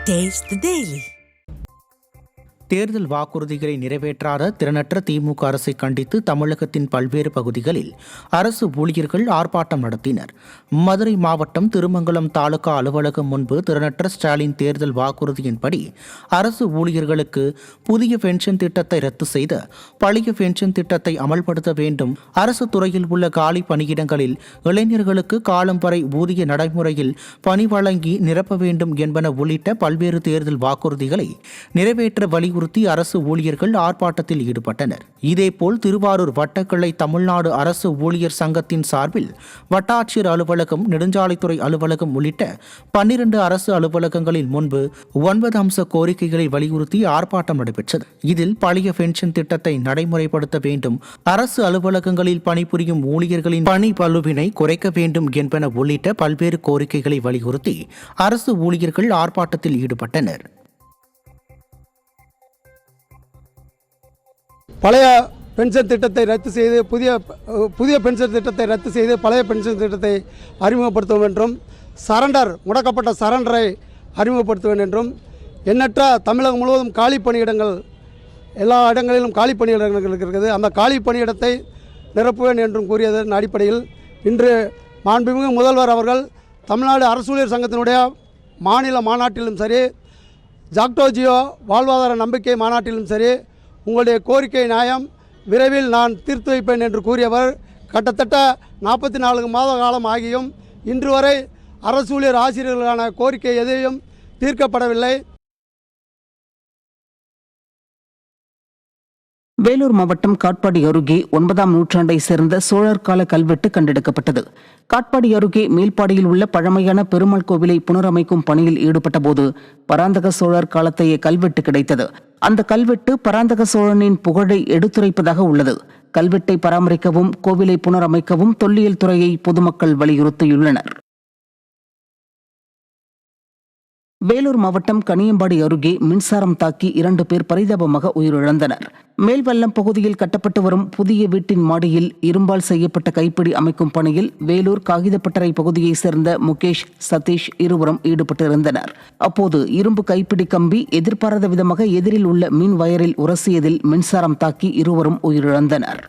Taste the Daily. தேர்தல் வாக்குறுதிகளை நிறைவேற்றாத திறனற்ற திமுக அரசை கண்டித்து தமிழகத்தின் பல்வேறு பகுதிகளில் அரசு ஊழியர்கள் ஆர்ப்பாட்டம் நடத்தினர். மதுரை மாவட்டம் திருமங்கலம் தாலுகா அலுவலகம் முன்பு திறனற்ற ஸ்டாலின் தேர்தல் வாக்குறுதியின்படி அரசு ஊழியர்களுக்கு புதிய பென்ஷன் திட்டத்தை ரத்து செய்து பழைய பென்ஷன் திட்டத்தை அமல்படுத்த வேண்டும், அரசு துறையில் உள்ள காலி பணியிடங்களில் இளைஞர்களுக்கு காலம் வரை ஊதிய நடைமுறையில் பணி வழங்கி நிரப்ப வேண்டும் என்பன உள்ளிட்ட பல்வேறு தேர்தல் வாக்குறுதிகளை நிறைவேற்ற வலியுறுத்தி அரசு ஊழியர்கள் ஆர்ப்பாட்டத்தில் ஈடுபட்டனர். இதேபோல் திருவாரூர் வட்டக்கிளை தமிழ்நாடு அரசு ஊழியர் சங்கத்தின் சார்பில் வட்டாட்சியர் அலுவலகம், நெடுஞ்சாலைத்துறை அலுவலகம் உள்ளிட்ட 12 அரசு அலுவலகங்களில் முன்பு 9 அம்ச கோரிக்கைகளை வலியுறுத்தி ஆர்ப்பாட்டம் நடைபெற்றது. இதில் பழைய பென்ஷன் திட்டத்தை நடைமுறைப்படுத்த வேண்டும், அரசு அலுவலகங்களில் பணிபுரியும் ஊழியர்களின் பணி பளுவினை குறைக்க வேண்டும் என்பன உள்ளிட்ட பல்வேறு கோரிக்கைகளை வலியுறுத்தி அரசு ஊழியர்கள் ஆர்ப்பாட்டத்தில் ஈடுபட்டனர். பழைய பென்ஷன் திட்டத்தை ரத்து செய்து புதிய பென்ஷன் திட்டத்தை ரத்து செய்து பழைய பென்ஷன் திட்டத்தை அறிமுகப்படுத்துவோம் என்றும், முடக்கப்பட்ட சரண்டரை அறிமுகப்படுத்துவேன் என்றும், எண்ணற்ற தமிழகம் முழுவதும் காலி பணியிடங்கள் எல்லா இடங்களிலும் காலி பணியிடங்கள் இருக்கிறது, அந்த காலி பணியிடத்தை நிரப்புவேன் என்றும் கூறியதன் அடிப்படையில் இன்று மாண்புமிகு முதல்வர் அவர்கள் தமிழ்நாடு அரசு ஊழியர் சங்கத்தினுடைய மாநில மாநாட்டிலும் சரி, ஜாக்டோ ஜியோ வாழ்வாதார நம்பிக்கை மாநாட்டிலும் சரி, உங்களுடைய கோரிக்கை நியாயம், விரைவில் நான் தீர்த்து வைப்பேன் என்று கூறியவர் கிட்டத்தட்ட 44 மாத காலம் ஆகியும் இன்று வரை அரசு ஊழியர் ஆசிரியர்களுக்கான கோரிக்கை எதையும் தீர்க்கப்படவில்லை. வேலூர் மாவட்டம் காட்பாடி அருகே 9ஆம் நூற்றாண்டை சேர்ந்த சோழர் கால கல்வெட்டு கண்டெடுக்கப்பட்டது. காட்பாடி அருகே மேல்பாடியில் உள்ள பழமையான பெருமாள் கோவிலை புனரமைக்கும் பணியில் ஈடுபட்ட போது பராந்தக சோழர் காலத்தைய கல்வெட்டு கிடைத்தது. அந்த கல்வெட்டு பராந்தக சோழனின் புகழை எடுத்துரைப்பதாக உள்ளது. கல்வெட்டை பராமரிக்கவும் கோவிலை புனரமைக்கவும் தொல்லியல் துறையை பொதுமக்கள் வலியுறுத்தியுள்ளனர். வேலூர் மாவட்டம் கனியம்பாடி அருகே மின்சாரம் தாக்கி 2 பேர் பரிதாபமாக உயிரிழந்தனர். மேல்வல்லம் பகுதியில் கட்டப்பட்டு வரும் புதிய வீட்டின் மாடியில் இரும்பால் செய்யப்பட்ட கைப்பிடி அமைக்கும் பணியில் வேலூர் காகிதப்பட்டறை பகுதியைச் சேர்ந்த முகேஷ், சதீஷ் இருவரும் ஈடுபட்டிருந்தனர். அப்போது இரும்பு கைப்பிடி கம்பி எதிர்பாராத விதமாக எதிரில் உள்ள மின் வயரில் உரசியதில் மின்சாரம் தாக்கி இருவரும் உயிரிழந்தனர்.